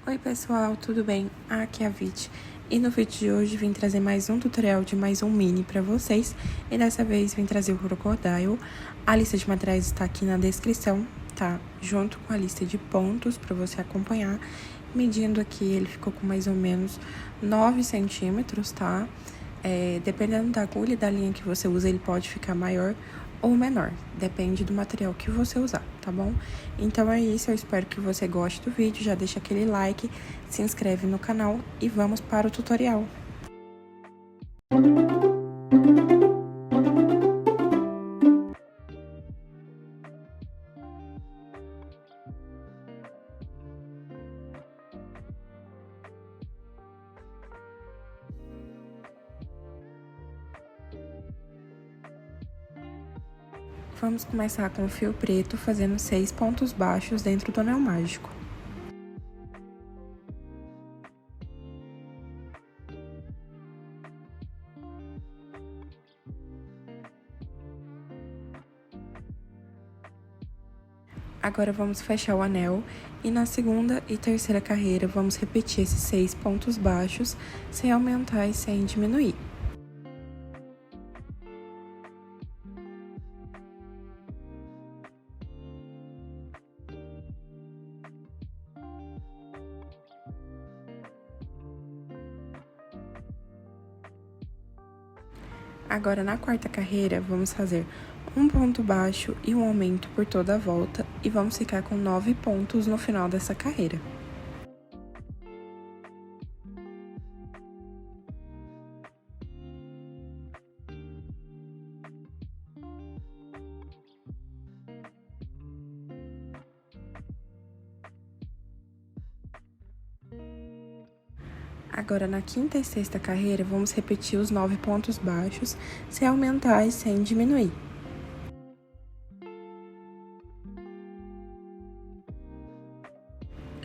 Oi pessoal, tudo bem? Aqui é a Vit e no vídeo de hoje vim trazer mais um tutorial de mais um mini para vocês e dessa vez vim trazer o Crocodile. A lista de materiais está aqui na descrição, tá? Junto com a lista de pontos para você acompanhar. Medindo aqui, ele ficou com mais ou menos 9 centímetros, tá? Dependendo da agulha e da linha que você usa, ele pode ficar maior ou menor, depende do material que você usar, tá bom? Então é isso, eu espero que você goste do vídeo, já deixa aquele like, se inscreve no canal e vamos para o tutorial. Vamos começar com o fio preto, fazendo 6 pontos baixos dentro do anel mágico. Agora, vamos fechar o anel e na segunda e terceira carreira, vamos repetir esses 6 pontos baixos, sem aumentar e sem diminuir. Agora, na quarta carreira, vamos fazer um ponto baixo e um aumento por toda a volta e vamos ficar com 9 pontos no final dessa carreira. Agora, na quinta e sexta carreira, vamos repetir os 9 pontos baixos, sem aumentar e sem diminuir.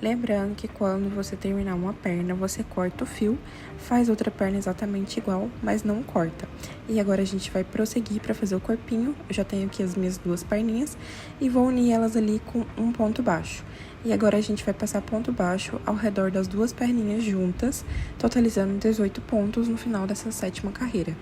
Lembrando que quando você terminar uma perna, você corta o fio, faz outra perna exatamente igual, mas não corta. E agora a gente vai prosseguir para fazer o corpinho. Eu já tenho aqui as minhas duas perninhas e vou unir elas ali com um ponto baixo. E agora a gente vai passar ponto baixo ao redor das duas perninhas juntas, totalizando 18 pontos no final dessa sétima carreira.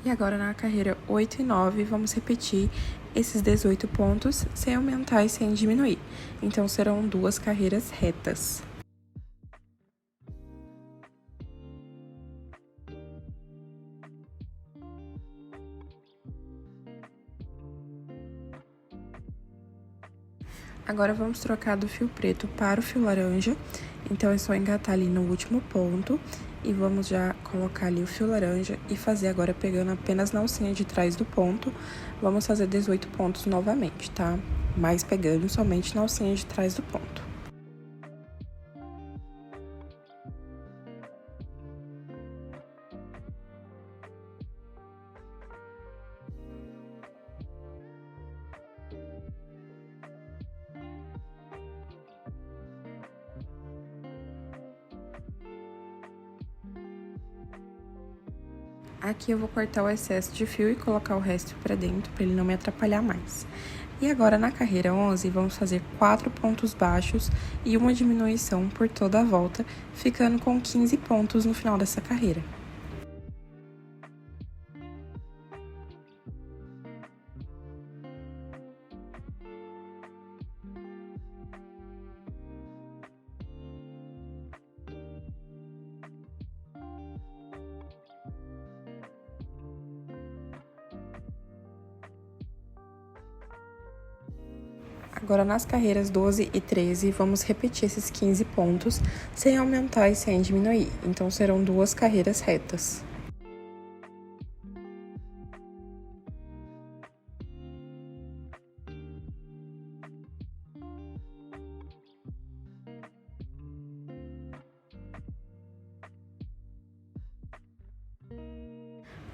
E agora, na carreira 8 e 9, vamos repetir esses 18 pontos sem aumentar e sem diminuir. Então, serão duas carreiras retas. Agora, vamos trocar do fio preto para o fio laranja. Então, é só engatar ali no último ponto e vamos já colocar ali o fio laranja e fazer agora pegando apenas na alcinha de trás do ponto. Vamos fazer 18 pontos novamente, tá? Mas pegando somente na alcinha de trás do ponto. Aqui eu vou cortar o excesso de fio e colocar o resto pra dentro, pra ele não me atrapalhar mais. E agora, na carreira 11, vamos fazer 4 pontos baixos e uma diminuição por toda a volta, ficando com 15 pontos no final dessa carreira. Agora, nas carreiras 12 e 13, vamos repetir esses 15 pontos, sem aumentar e sem diminuir. Então, serão duas carreiras retas.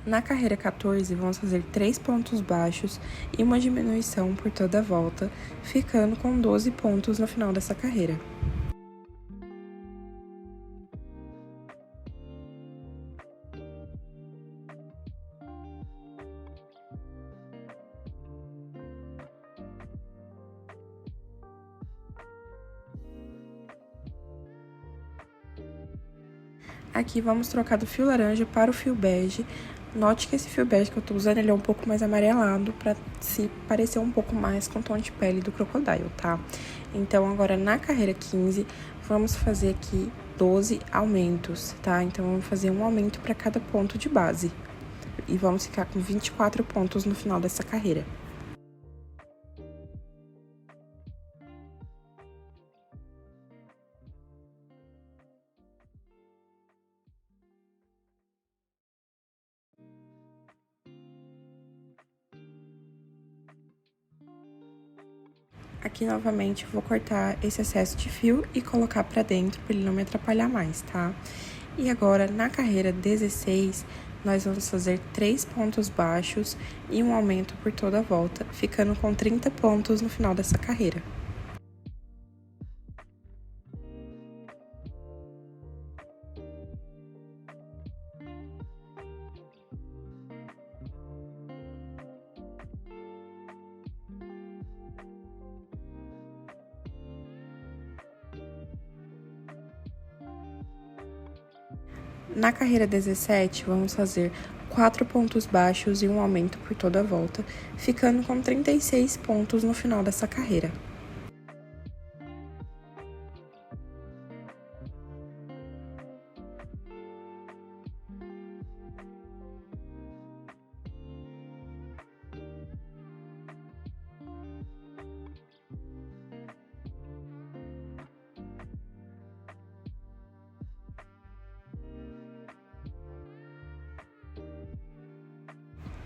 Na carreira 14, vamos fazer 3 pontos baixos e uma diminuição por toda a volta, ficando com 12 pontos no final dessa carreira. Aqui vamos trocar do fio laranja para o fio bege. Note que esse fio bege que eu tô usando, ele é um pouco mais amarelado, para se parecer um pouco mais com o tom de pele do Crocodile, tá? Então, agora na carreira 15, vamos fazer aqui 12 aumentos, tá? Então, vamos fazer um aumento para cada ponto de base. E vamos ficar com 24 pontos no final dessa carreira. Aqui, novamente, vou cortar esse excesso de fio e colocar pra dentro, pra ele não me atrapalhar mais, tá? E agora, na carreira 16, nós vamos fazer 3 pontos baixos e um aumento por toda a volta, ficando com 30 pontos no final dessa carreira. Na carreira 17, vamos fazer 4 pontos baixos e um aumento por toda a volta, ficando com 36 pontos no final dessa carreira.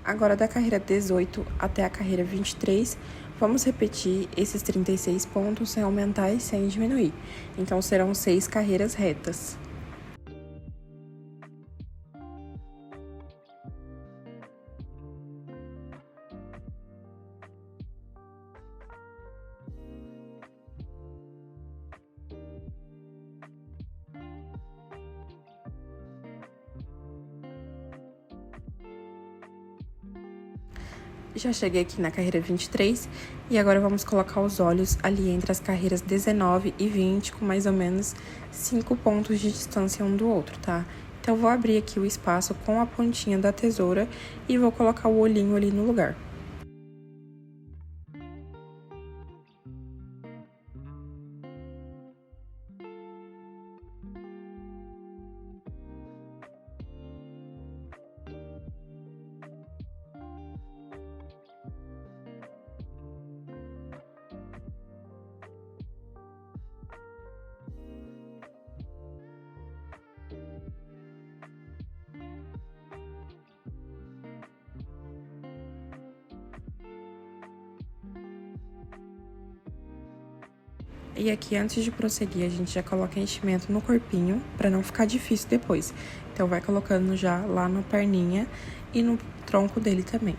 Agora, da carreira 18 até a carreira 23, vamos repetir esses 36 pontos sem aumentar e sem diminuir. Então, serão 6 carreiras retas. Já cheguei aqui na carreira 23 e agora vamos colocar os olhos ali entre as carreiras 19 e 20, com mais ou menos 5 pontos de distância um do outro, tá? Então, vou abrir aqui o espaço com a pontinha da tesoura e vou colocar o olhinho ali no lugar. E aqui, antes de prosseguir, a gente já coloca enchimento no corpinho, pra não ficar difícil depois. Então, vai colocando já lá na perninha e no tronco dele também.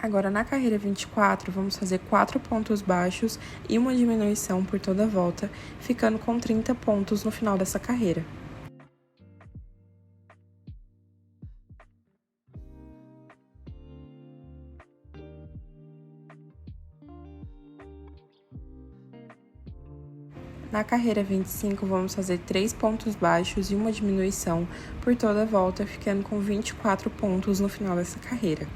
Agora, na carreira 24, vamos fazer 4 pontos baixos e uma diminuição por toda a volta, ficando com 30 pontos no final dessa carreira. Na carreira 25, vamos fazer 3 pontos baixos e uma diminuição por toda a volta, ficando com 24 pontos no final dessa carreira.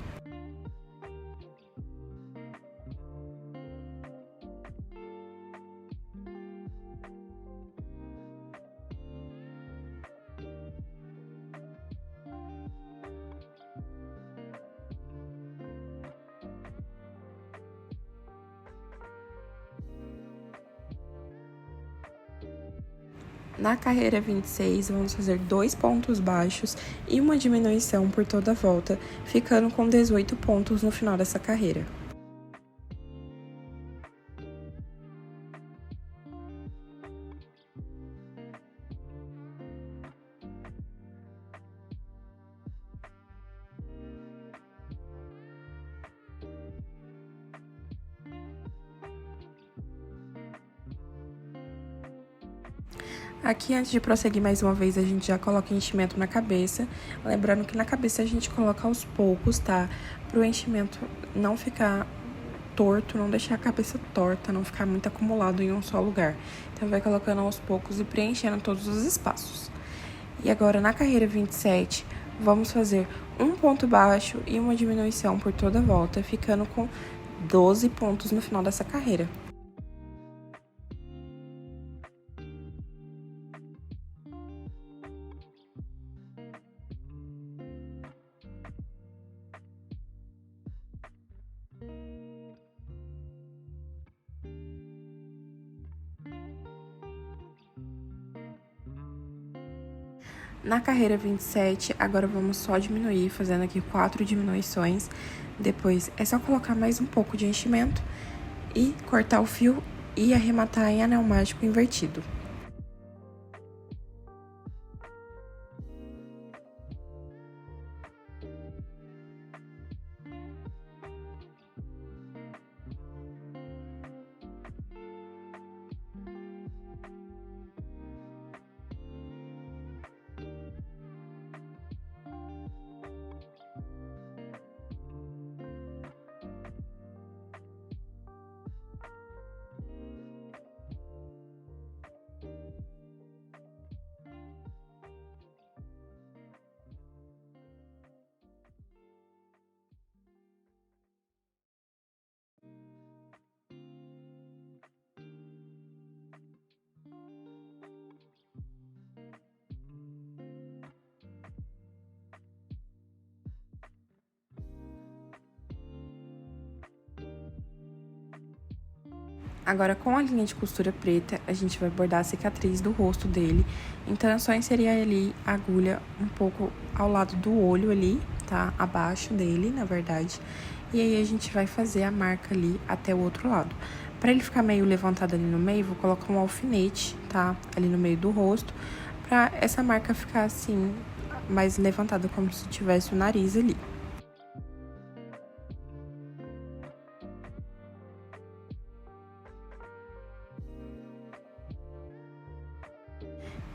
Na carreira 26, vamos fazer 2 pontos baixos e uma diminuição por toda a volta, ficando com 18 pontos no final dessa carreira. Aqui, antes de prosseguir mais uma vez, a gente já coloca enchimento na cabeça. Lembrando que na cabeça a gente coloca aos poucos, tá? Para o enchimento não ficar torto, não deixar a cabeça torta, não ficar muito acumulado em um só lugar. Então, vai colocando aos poucos e preenchendo todos os espaços. E agora, na carreira 27, vamos fazer um ponto baixo e uma diminuição por toda a volta, ficando com 12 pontos no final dessa carreira. Na carreira 27, agora vamos só diminuir, fazendo aqui 4 diminuições. Depois é só colocar mais um pouco de enchimento e cortar o fio e arrematar em anel mágico invertido. Agora, com a linha de costura preta, a gente vai bordar a cicatriz do rosto dele. Então, é só inserir ali a agulha um pouco ao lado do olho ali, tá? Abaixo dele, na verdade. E aí, a gente vai fazer a marca ali até o outro lado. Pra ele ficar meio levantado ali no meio, vou colocar um alfinete, tá? Ali no meio do rosto, pra essa marca ficar assim, mais levantada, como se tivesse o nariz ali.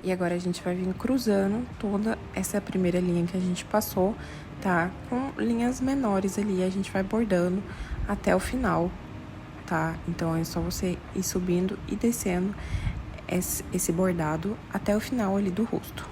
E agora a gente vai vir cruzando toda essa primeira linha que a gente passou, tá? Com linhas menores ali, a gente vai bordando até o final, tá? Então, é só você ir subindo e descendo esse bordado até o final ali do rosto.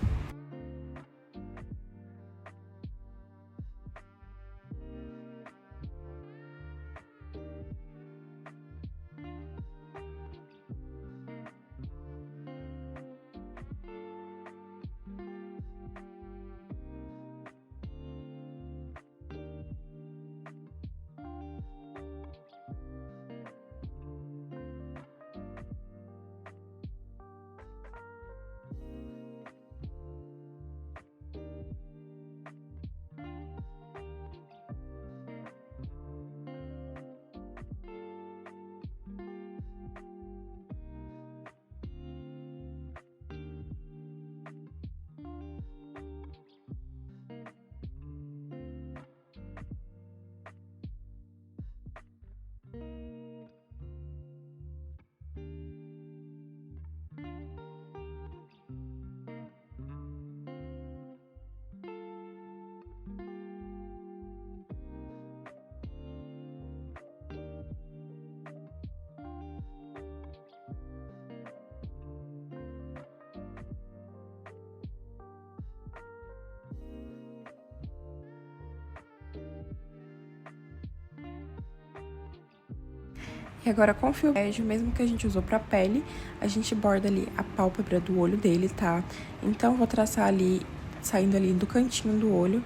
E agora, com o fio bege, mesmo que a gente usou pra pele, a gente borda ali a pálpebra do olho dele, tá? Então, vou traçar ali, saindo ali do cantinho do olho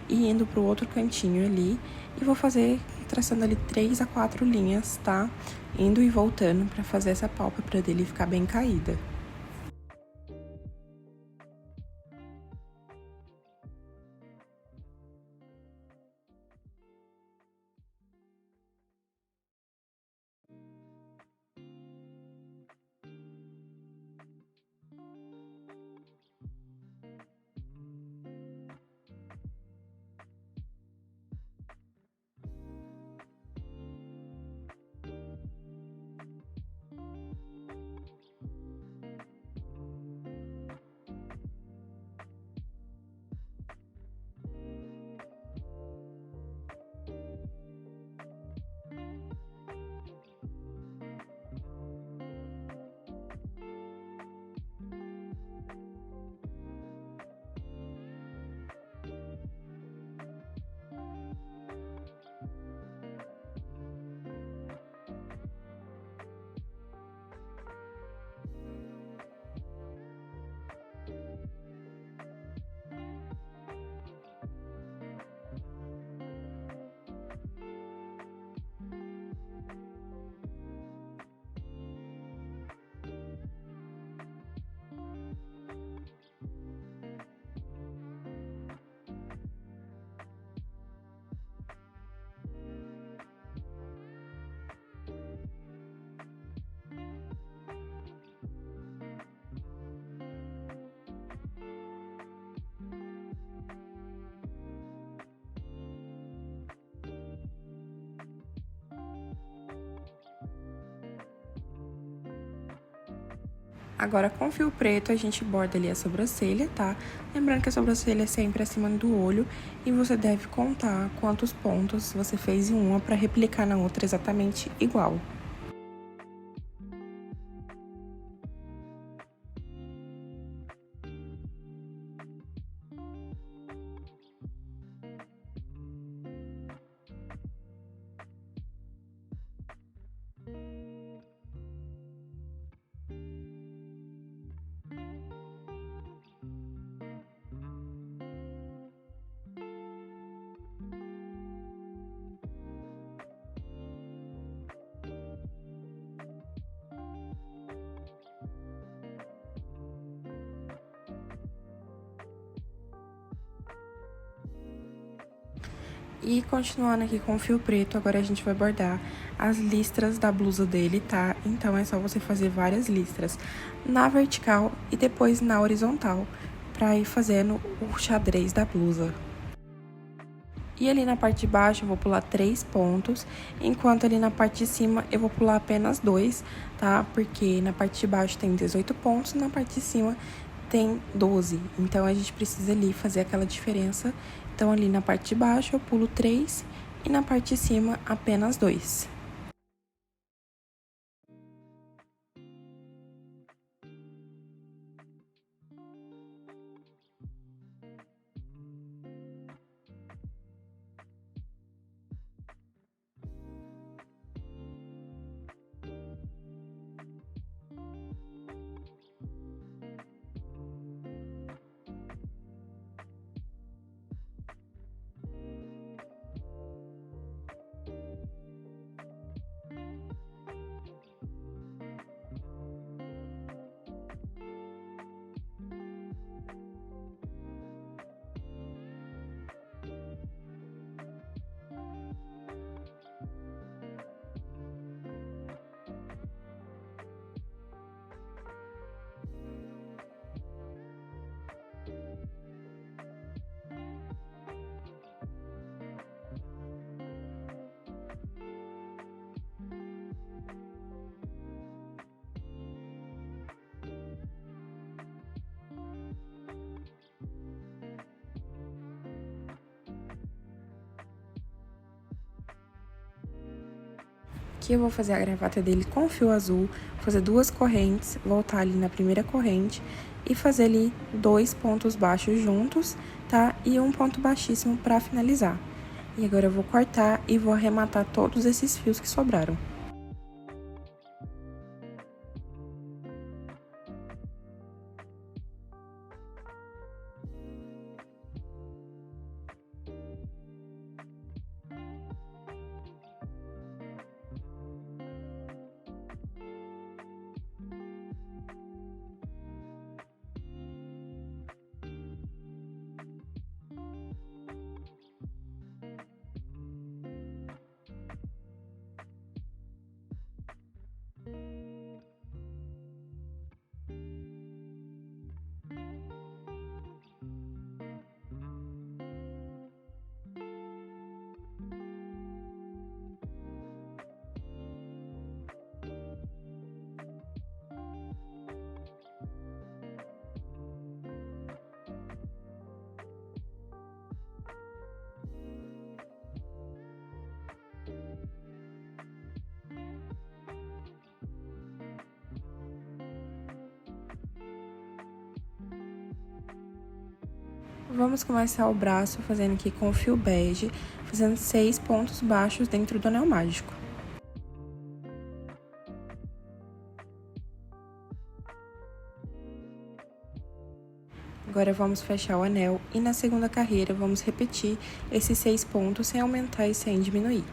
e indo pro outro cantinho ali. E vou fazer, traçando ali 3 a 4 linhas, tá? Indo e voltando pra fazer essa pálpebra dele ficar bem caída. Agora, com fio preto, a gente borda ali a sobrancelha, tá? Lembrando que a sobrancelha é sempre acima do olho e você deve contar quantos pontos você fez em uma para replicar na outra exatamente igual. E continuando aqui com o fio preto, agora a gente vai bordar as listras da blusa dele, tá? Então, é só você fazer várias listras na vertical e depois na horizontal, pra ir fazendo o xadrez da blusa. E ali na parte de baixo eu vou pular 3 pontos, enquanto ali na parte de cima eu vou pular apenas 2, tá? Porque na parte de baixo tem 18 pontos, na parte de cima tem 12. Então, a gente precisa ali fazer aquela diferença. Então, ali na parte de baixo eu pulo 3 e na parte de cima apenas 2. Aqui eu vou fazer a gravata dele com fio azul, fazer 2 correntes, voltar ali na primeira corrente e fazer ali 2 pontos baixos juntos, tá? E um ponto baixíssimo pra finalizar. E agora eu vou cortar e vou arrematar todos esses fios que sobraram. Vamos começar o braço fazendo aqui com o fio bege, fazendo 6 pontos baixos dentro do anel mágico. Agora, vamos fechar o anel e na segunda carreira vamos repetir esses 6 pontos sem aumentar e sem diminuir.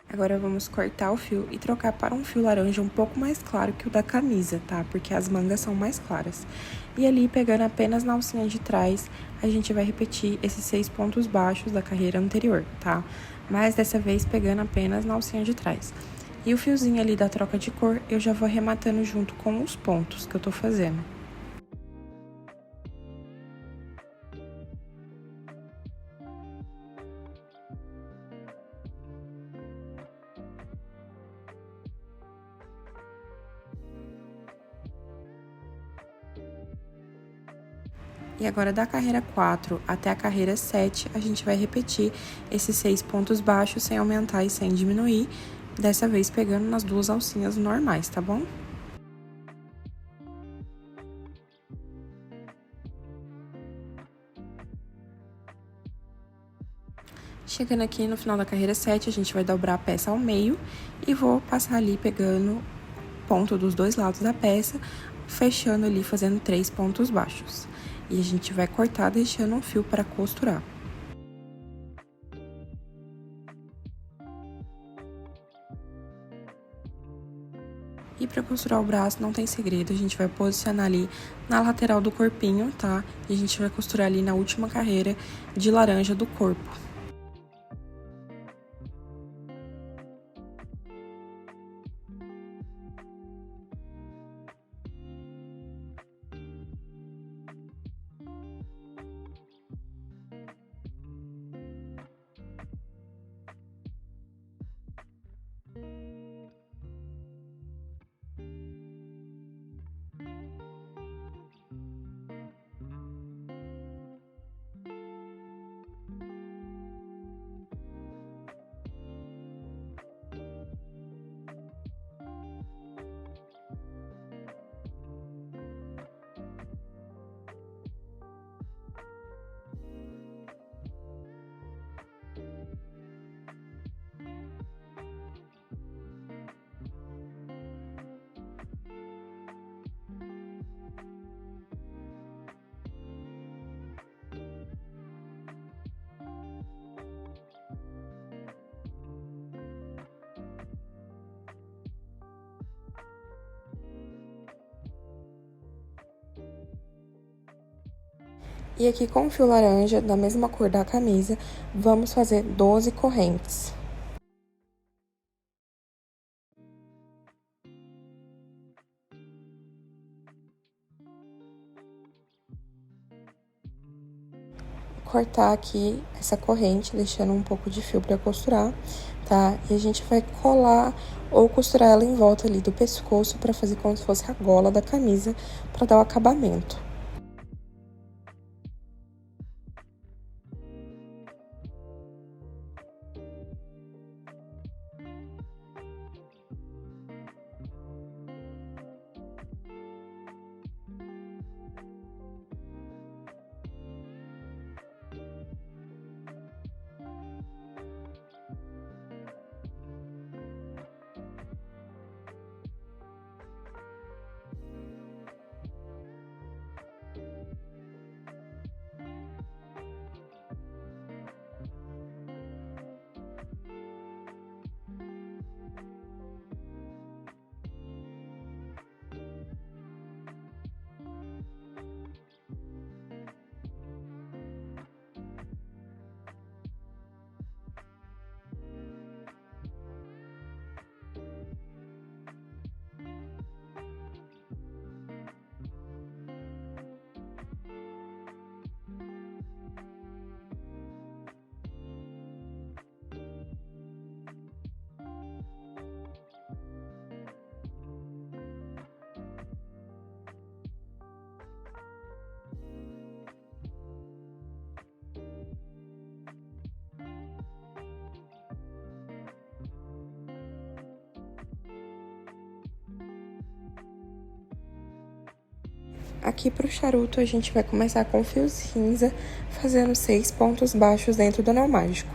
Agora, vamos cortar o fio e trocar para um fio laranja um pouco mais claro que o da camisa, tá? Porque as mangas são mais claras. E ali, pegando apenas na alcinha de trás, a gente vai repetir esses 6 pontos baixos da carreira anterior, tá? Mas dessa vez, pegando apenas na alcinha de trás. E o fiozinho ali da troca de cor, eu já vou arrematando junto com os pontos que eu tô fazendo. E agora, da carreira 4 até a carreira 7, a gente vai repetir esses 6 pontos baixos sem aumentar e sem diminuir, dessa vez pegando nas duas alcinhas normais, tá bom? Chegando aqui no final da carreira 7, a gente vai dobrar a peça ao meio e vou passar ali pegando ponto dos dois lados da peça, fechando ali, fazendo 3 pontos baixos. E a gente vai cortar deixando um fio para costurar. E para costurar o braço não tem segredo, a gente vai posicionar ali na lateral do corpinho, tá? E a gente vai costurar ali na última carreira de laranja do corpo. E aqui com o fio laranja, da mesma cor da camisa, vamos fazer 12 correntes. Cortar aqui essa corrente, deixando um pouco de fio para costurar, tá? E a gente vai colar ou costurar ela em volta ali do pescoço para fazer como se fosse a gola da camisa, para dar o acabamento. Aqui pro charuto, a gente vai começar com fio cinza, fazendo 6 pontos baixos dentro do anel mágico.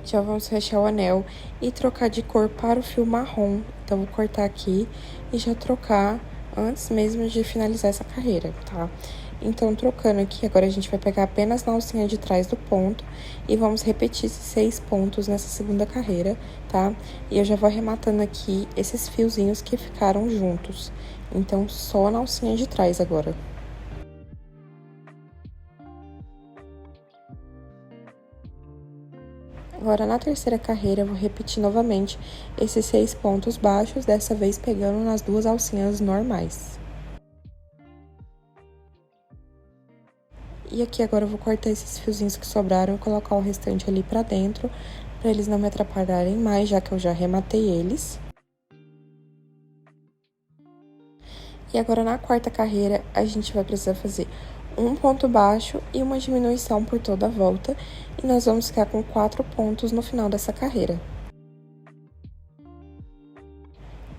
Já vamos fechar o anel e trocar de cor para o fio marrom. Então, vou cortar aqui e já trocar antes mesmo de finalizar essa carreira, tá? Então, trocando aqui, agora a gente vai pegar apenas na alcinha de trás do ponto e vamos repetir esses 6 pontos nessa segunda carreira, tá? E eu já vou arrematando aqui esses fiozinhos que ficaram juntos. Então, só na alcinha de trás agora. Agora, na terceira carreira, eu vou repetir novamente esses 6 pontos baixos, dessa vez pegando nas duas alcinhas normais. E aqui agora eu vou cortar esses fiozinhos que sobraram e colocar o restante ali pra dentro, pra eles não me atrapalharem mais, já que eu já arrematei eles. E agora, na quarta carreira, a gente vai precisar fazer um ponto baixo e uma diminuição por toda a volta, e nós vamos ficar com 4 pontos no final dessa carreira.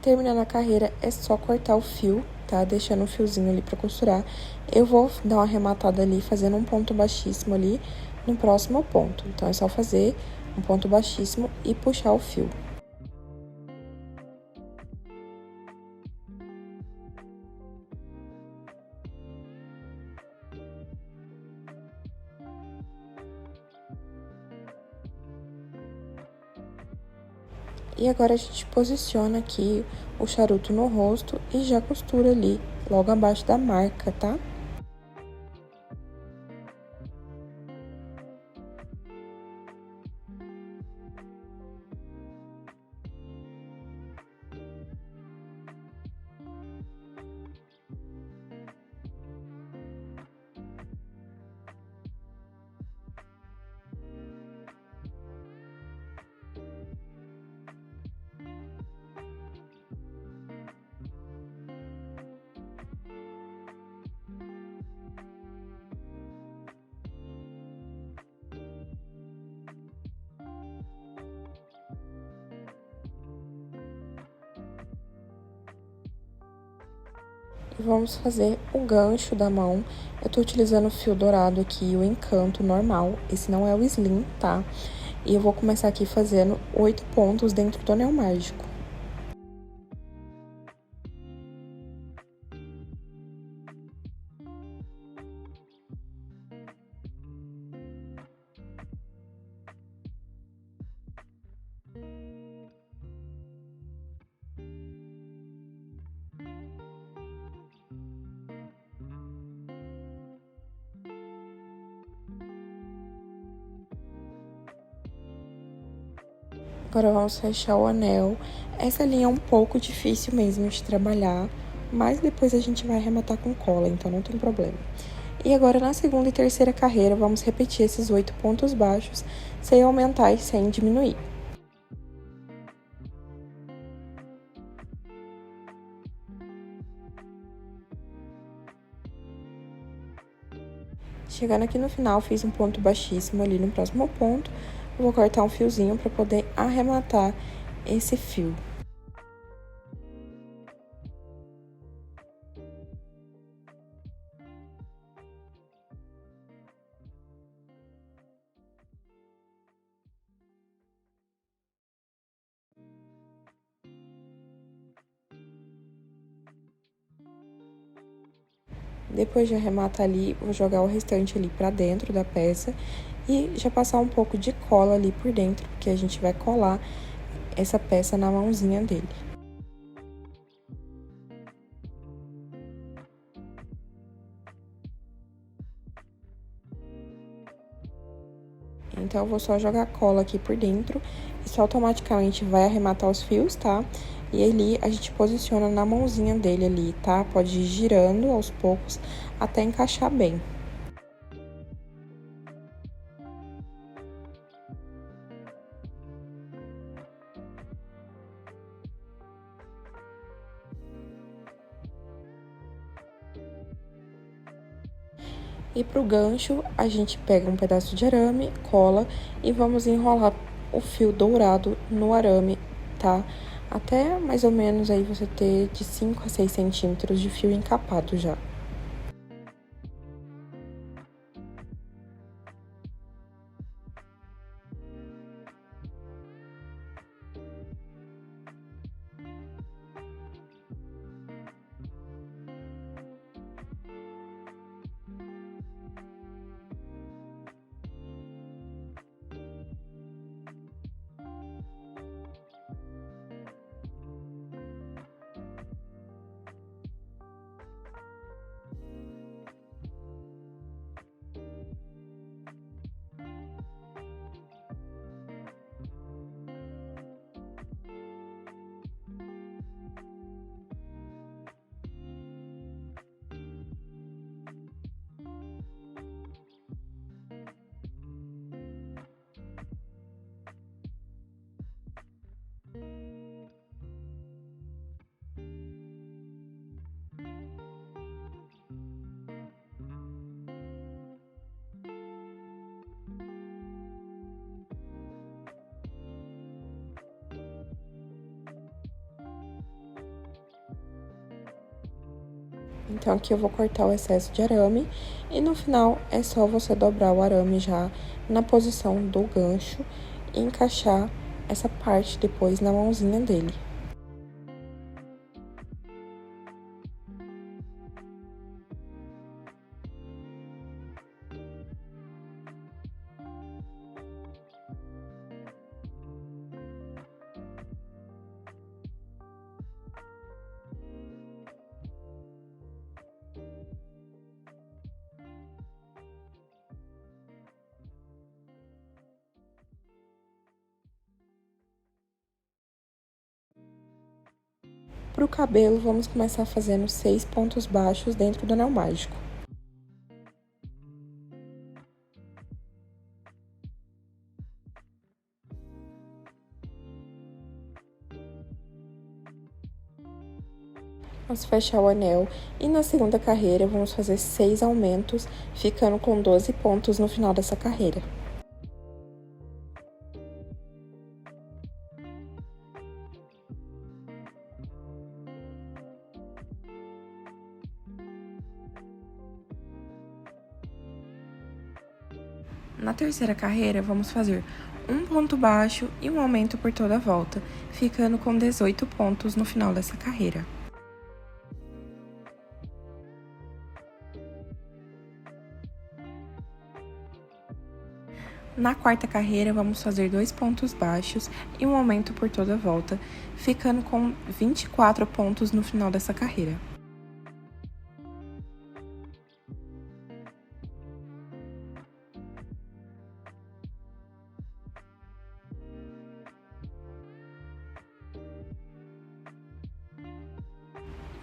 Terminando a carreira, é só cortar o fio, tá? Deixando o fiozinho ali pra costurar. Eu vou dar uma arrematada ali, fazendo um ponto baixíssimo ali no próximo ponto. Então, é só fazer um ponto baixíssimo e puxar o fio. E agora a gente posiciona aqui o charuto no rosto e já costura ali, logo abaixo da marca, tá? E vamos fazer o gancho da mão. Eu tô utilizando o fio dourado aqui, o Encanto normal. Esse não é o Slim, tá? E eu vou começar aqui fazendo 8 pontos dentro do anel mágico. Agora vamos fechar o anel. Essa linha é um pouco difícil mesmo de trabalhar, mas depois a gente vai arrematar com cola, então não tem problema. E agora, na segunda e terceira carreira, vamos repetir esses 8 pontos baixos, sem aumentar e sem diminuir. Chegando aqui no final, fiz um ponto baixíssimo ali no próximo ponto. Vou cortar um fiozinho para poder arrematar esse fio. Depois de arrematar ali, vou jogar o restante ali pra dentro da peça e já passar um pouco de cola ali por dentro, porque a gente vai colar essa peça na mãozinha dele. Então, eu vou só jogar cola aqui por dentro, isso automaticamente vai arrematar os fios, tá? E ali, a gente posiciona na mãozinha dele ali, tá? Pode ir girando aos poucos até encaixar bem. E pro gancho, a gente pega um pedaço de arame, cola e vamos enrolar o fio dourado no arame, tá? Até mais ou menos aí você ter de 5 a 6 centímetros de fio encapado já. Então, aqui eu vou cortar o excesso de arame e no final é só você dobrar o arame já na posição do gancho e encaixar essa parte depois na mãozinha dele. Para o cabelo, vamos começar fazendo 6 pontos baixos dentro do anel mágico. Vamos fechar o anel e na segunda carreira vamos fazer 6 aumentos, ficando com 12 pontos no final dessa carreira. Na terceira carreira, vamos fazer um ponto baixo e um aumento por toda a volta, ficando com 18 pontos no final dessa carreira. Na quarta carreira, vamos fazer 2 pontos baixos e um aumento por toda a volta, ficando com 24 pontos no final dessa carreira.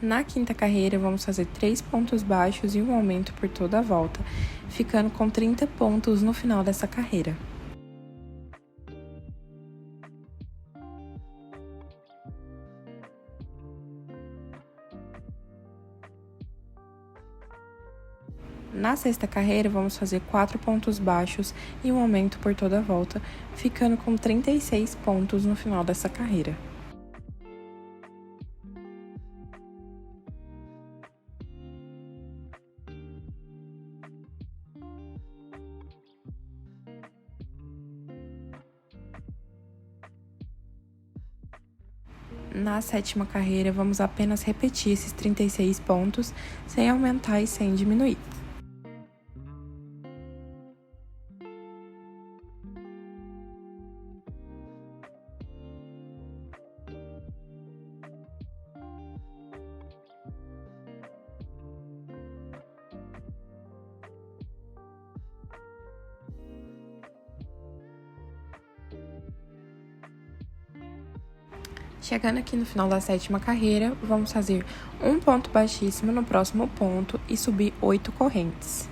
Na quinta carreira, vamos fazer 3 pontos baixos e um aumento por toda a volta, ficando com 30 pontos no final dessa carreira. Na sexta carreira, vamos fazer 4 pontos baixos e um aumento por toda a volta, ficando com 36 pontos no final dessa carreira. Na sétima carreira, vamos apenas repetir esses 36 pontos, sem aumentar e sem diminuir. Chegando aqui no final da sétima carreira, vamos fazer um ponto baixíssimo no próximo ponto e subir 8 correntes.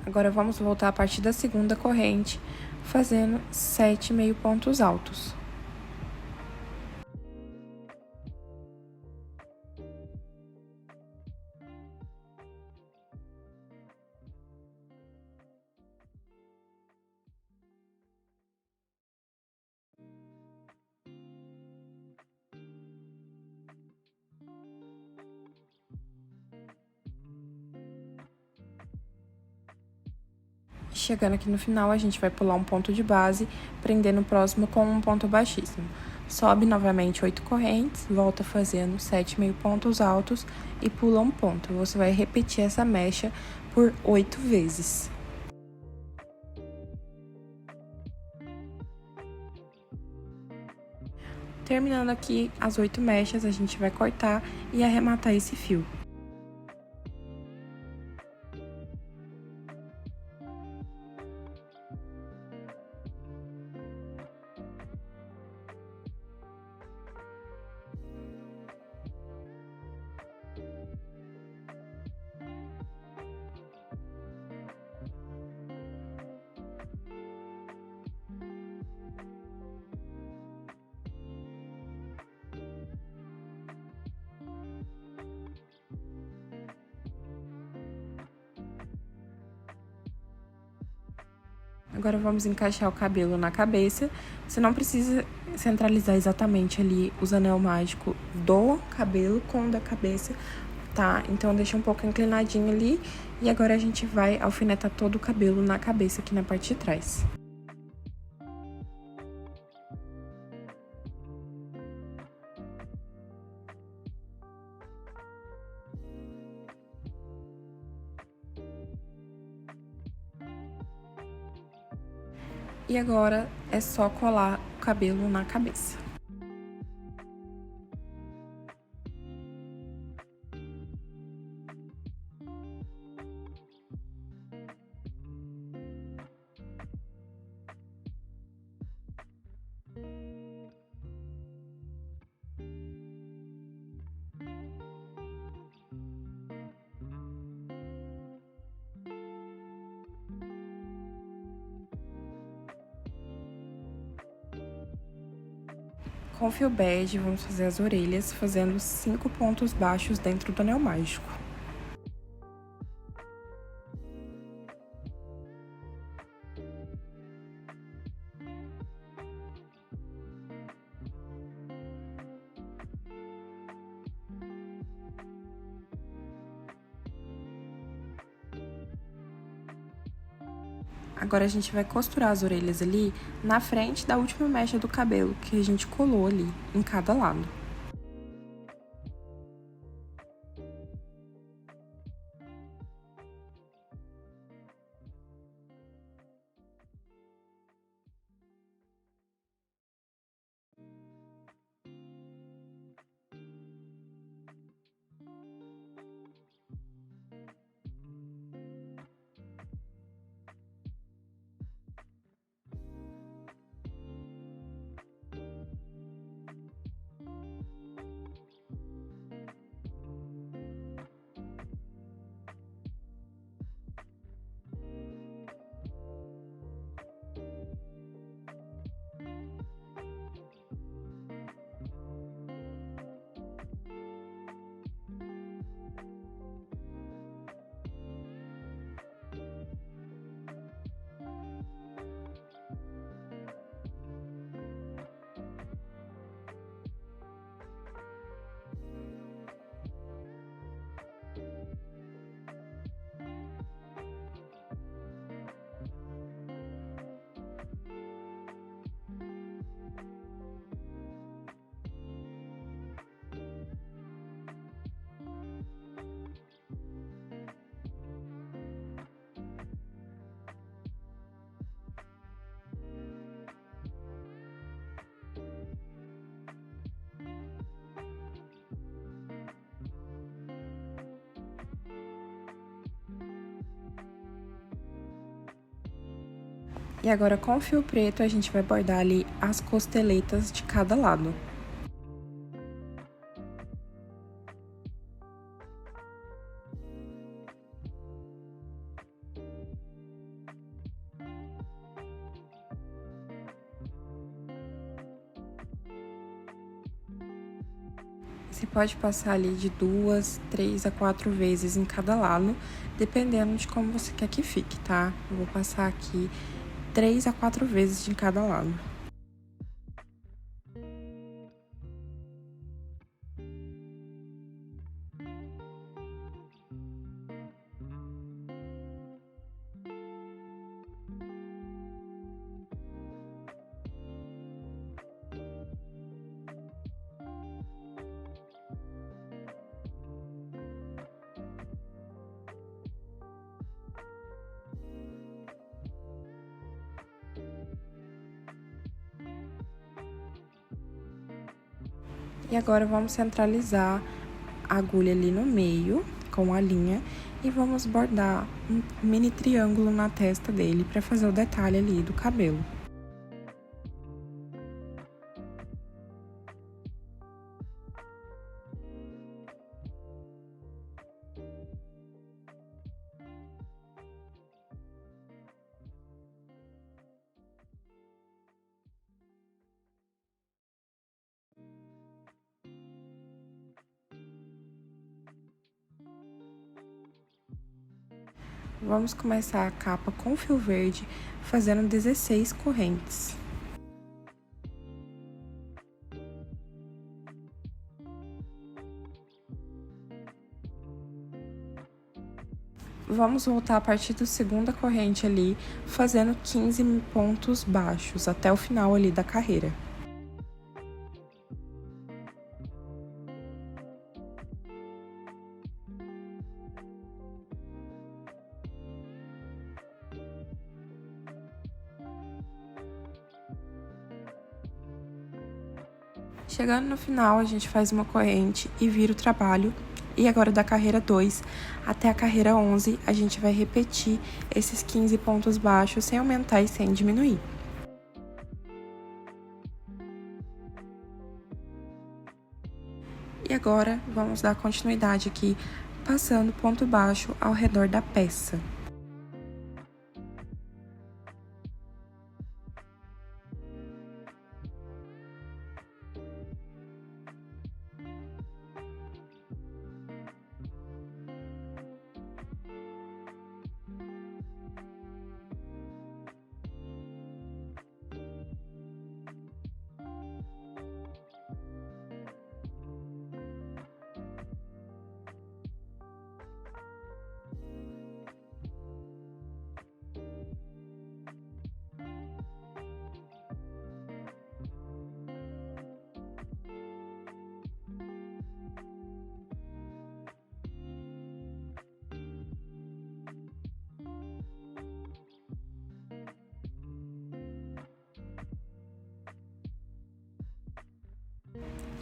Agora, vamos voltar a partir da segunda corrente, fazendo 7 meio pontos altos. Chegando aqui no final, a gente vai pular um ponto de base, prendendo o próximo com um ponto baixíssimo. Sobe novamente 8 correntes, volta fazendo 7 meio pontos altos e pula um ponto. Você vai repetir essa mecha por 8 vezes. Terminando aqui as 8 mechas, a gente vai cortar e arrematar esse fio. Agora, vamos encaixar o cabelo na cabeça. Você não precisa centralizar exatamente ali os anel mágico do cabelo com o da cabeça, tá? Então, deixa um pouco inclinadinho ali. E agora a gente vai alfinetar todo o cabelo na cabeça aqui na parte de trás. E agora é só colar o cabelo na cabeça. Com fio bege, vamos fazer as orelhas, fazendo 5 pontos baixos dentro do anel mágico. Agora a gente vai costurar as orelhas ali na frente da última mecha do cabelo que a gente colou ali, em cada lado. E agora, com o fio preto, a gente vai bordar ali as costeletas de cada lado. Você pode passar ali de 2, 3 a 4 vezes em cada lado, dependendo de como você quer que fique, tá? Eu vou passar aqui 3 a 4 vezes de cada lado. E agora, vamos centralizar a agulha ali no meio, com a linha, e vamos bordar um mini triângulo na testa dele para fazer o detalhe ali do cabelo. Vamos começar a capa com fio verde, fazendo 16 correntes. vamos voltar a partir da segunda corrente ali, fazendo 15 pontos baixos até o final ali da carreira. Chegando no final, a gente faz uma corrente e vira o trabalho. E agora da carreira 2 até a carreira 11, a gente vai repetir esses 15 pontos baixos sem aumentar e sem diminuir. E agora, vamos dar continuidade aqui, passando ponto baixo ao redor da peça.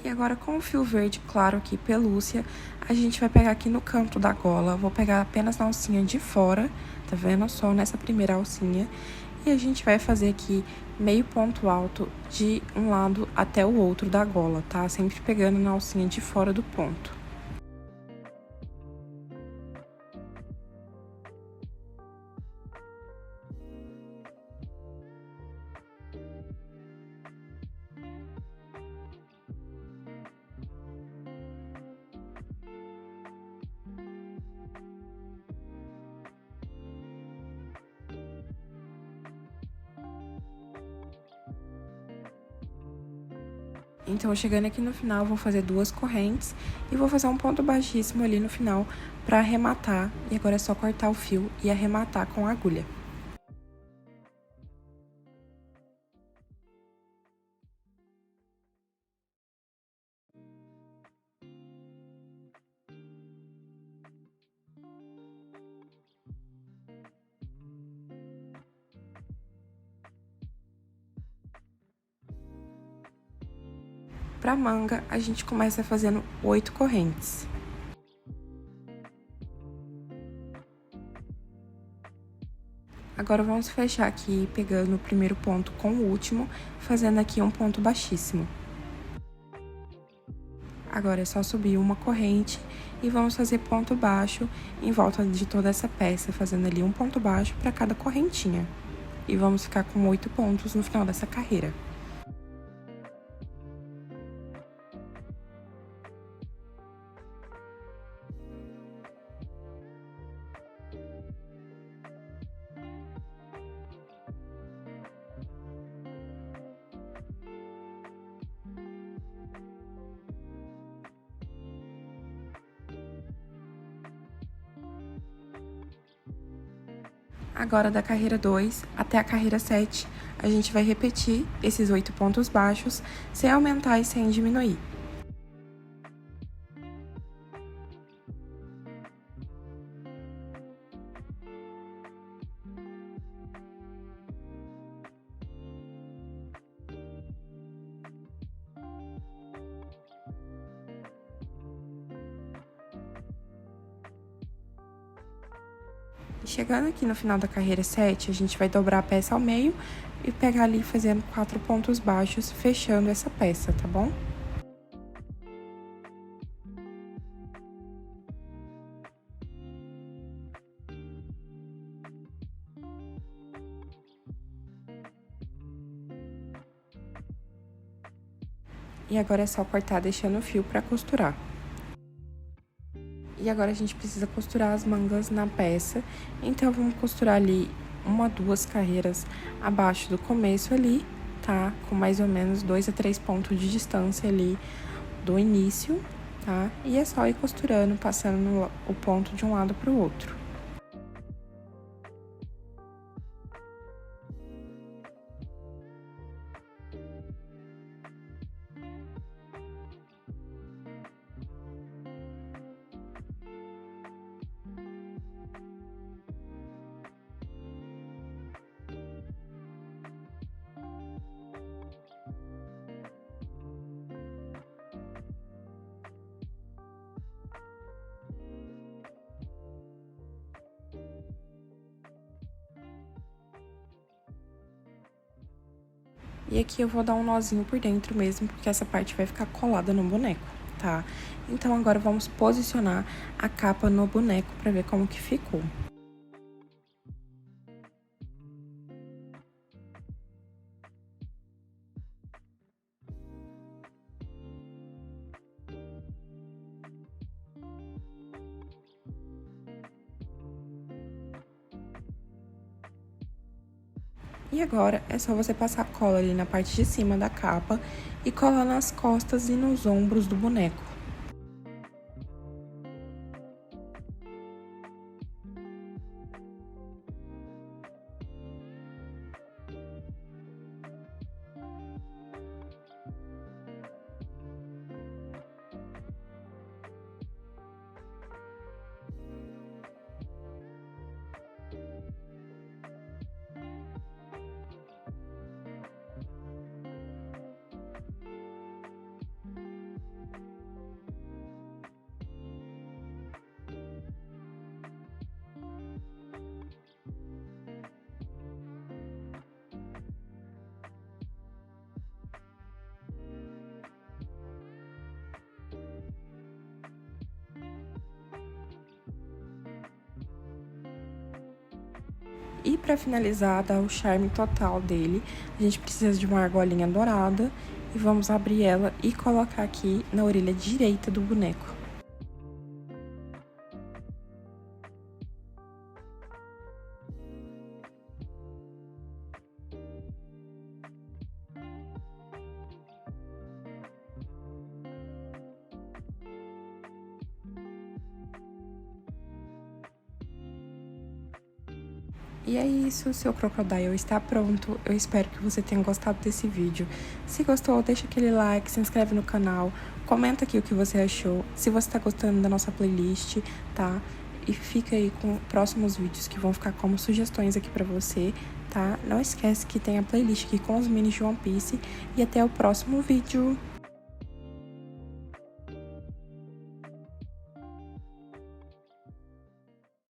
E agora com o fio verde claro aqui, pelúcia, a gente vai pegar aqui no canto da gola, vou pegar apenas na alcinha de fora, tá vendo? Só nessa primeira alcinha. E a gente vai fazer aqui meio ponto alto de um lado até o outro da gola, tá? Sempre pegando na alcinha de fora do ponto. Então, chegando aqui no final, vou fazer 2 correntes e vou fazer um ponto baixíssimo ali no final para arrematar. E agora é só cortar o fio e arrematar com a agulha. Para manga, a gente começa fazendo 8 correntes. Agora, vamos fechar aqui, pegando o primeiro ponto com o último, fazendo aqui um ponto baixíssimo. Agora, é só subir uma corrente e vamos fazer ponto baixo em volta de toda essa peça, fazendo ali um ponto baixo para cada correntinha. E vamos ficar com 8 pontos no final dessa carreira. Agora, da carreira 2 até a carreira 7, a gente vai repetir esses 8 pontos baixos, sem aumentar e sem diminuir. Chegando aqui no final da carreira 7, a gente vai dobrar a peça ao meio e pegar ali fazendo 4 pontos baixos, fechando essa peça, tá bom? E agora é só cortar deixando o fio pra costurar. E agora a gente precisa costurar as mangas na peça, então vamos costurar ali 1 2 carreiras abaixo do começo ali, tá? Com mais ou menos 2 a 3 pontos de distância ali do início, tá? E é só ir costurando, passando o ponto de um lado pro outro. E aqui eu vou dar um nozinho por dentro mesmo, porque essa parte vai ficar colada no boneco, tá? Então agora vamos posicionar a capa no boneco para ver como que ficou. E agora é só você passar cola ali na parte de cima da capa e colar nas costas e nos ombros do boneco. E para finalizar, dar o charme total dele, a gente precisa de uma argolinha dourada e vamos abrir ela e colocar aqui na orelha direita do boneco. E é isso, seu Crocodile está pronto. Eu espero que você tenha gostado desse vídeo. Se gostou, deixa aquele like, se inscreve no canal, comenta aqui o que você achou. Se você está gostando da nossa playlist, tá? E fica aí com próximos vídeos que vão ficar como sugestões aqui pra você, tá? Não esquece que tem a playlist aqui com os minis de One Piece. E até o próximo vídeo.